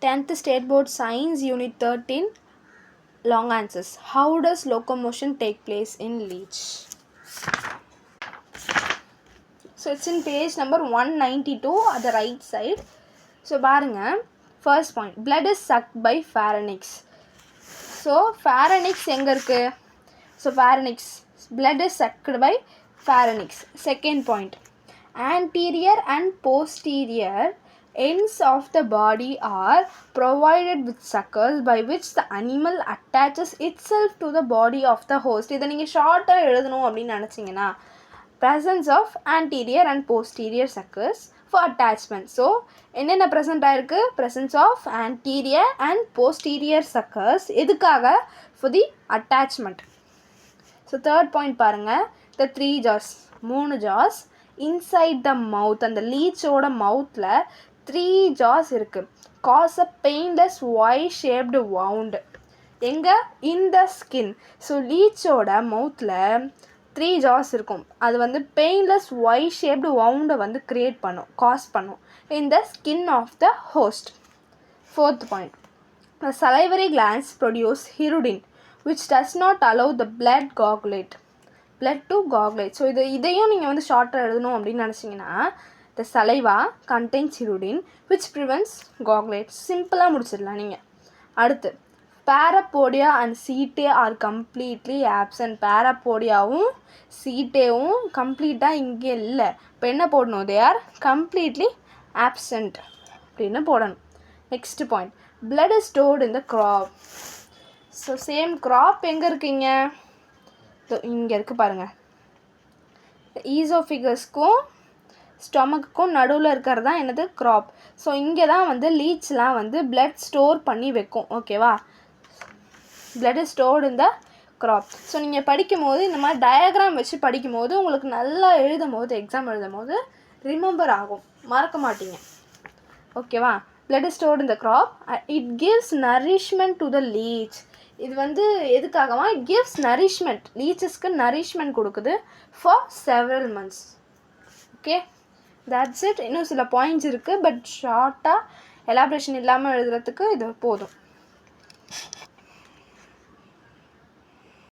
10th State Board Science Unit 13 long answers. How does locomotion take place in leech? So it's in page number 192 at the right side. So பாருங்க, first point, blood is sucked by pharynx. So pharynx எங்க இருக்கு? So pharynx, blood is sucked by pharynx. Second point, anterior and posterior ends of the body are provided with suckers by which the animal attaches itself to the body of the host. இதை நீங்கள் ஷார்ட்டாக எழுதணும் அப்படின்னு நினச்சிங்கன்னா, presence of anterior and posterior suckers for attachment. So என்னென்ன present ஆயிருக்கு? Presence of anterior and posterior suckers எதுக்காக? For the attachment. So third point பாருங்க, the 3 jaws, 3 jaws inside the mouth, அந்த லீச்சோட மவுத்தில் 3 jaws இருக்கு. Cause a painless Y shaped wound. எங்க? In the skin. So லீச்சோட மவுத்தில் 3 jaws இருக்கும். அது வந்து பெயின்லெஸ் Y shaped wound வந்து கிரியேட் பண்ணும், காஸ் பண்ணும் in the skin of the host. Fourth point, the salivary glands produce hirudin which does not allow the blood to coagulate. So இதையும் நீங்கள் வந்து ஷார்ட்டாக எழுதணும் அப்படின்னு நினச்சிங்கன்னா, the saliva contains hirudin which prevents coagulate. சிம்பிளாக முடிச்சிடலாம் நீங்கள். அடுத்து, parapodia and setae are completely absent. parapodia-வும் setae-வும் கம்ப்ளீட்டாக இங்கே இல்லை. இப்போ என்ன போடணும்? they are completely absent அப்படின்னு போடணும். Next point, blood is stored in the crop. So same crop எங்கே இருக்குங்க? இங்கே இருக்குது பாருங்கள். ஈசோஃபிகஸ்க்கும் ஸ்டொமக்குக்கும் நடுவில் இருக்கிறது தான் என்னது? crop. ஸோ இங்கே தான் வந்து லீச்லாம் வந்து blood ஸ்டோர் பண்ணி வைக்கும். ஓகேவா? blood is stored in the crop. So நீங்கள் படிக்கும் போது இந்த மாதிரி டயக்ராம் வச்சு படிக்கும் போது உங்களுக்கு நல்லா எழுதும் போது, எக்ஸாம் எழுதும் போது ரிமெம்பர் ஆகும், மறக்க மாட்டீங்க. ஓகேவா? blood is stored in the crop. It gives nourishment to the leech. இது வந்து எதுக்காகவா? it gives nourishment, leechesக்கு nourishment கொடுக்குது for several months. Okay, that's it. இன்னும் சில பாயிண்ட்ஸ் இருக்குது, பட் ஷார்ட்டாக எலாபரேஷன் இல்லாமல் எழுதுறதுக்கு இது போதும்.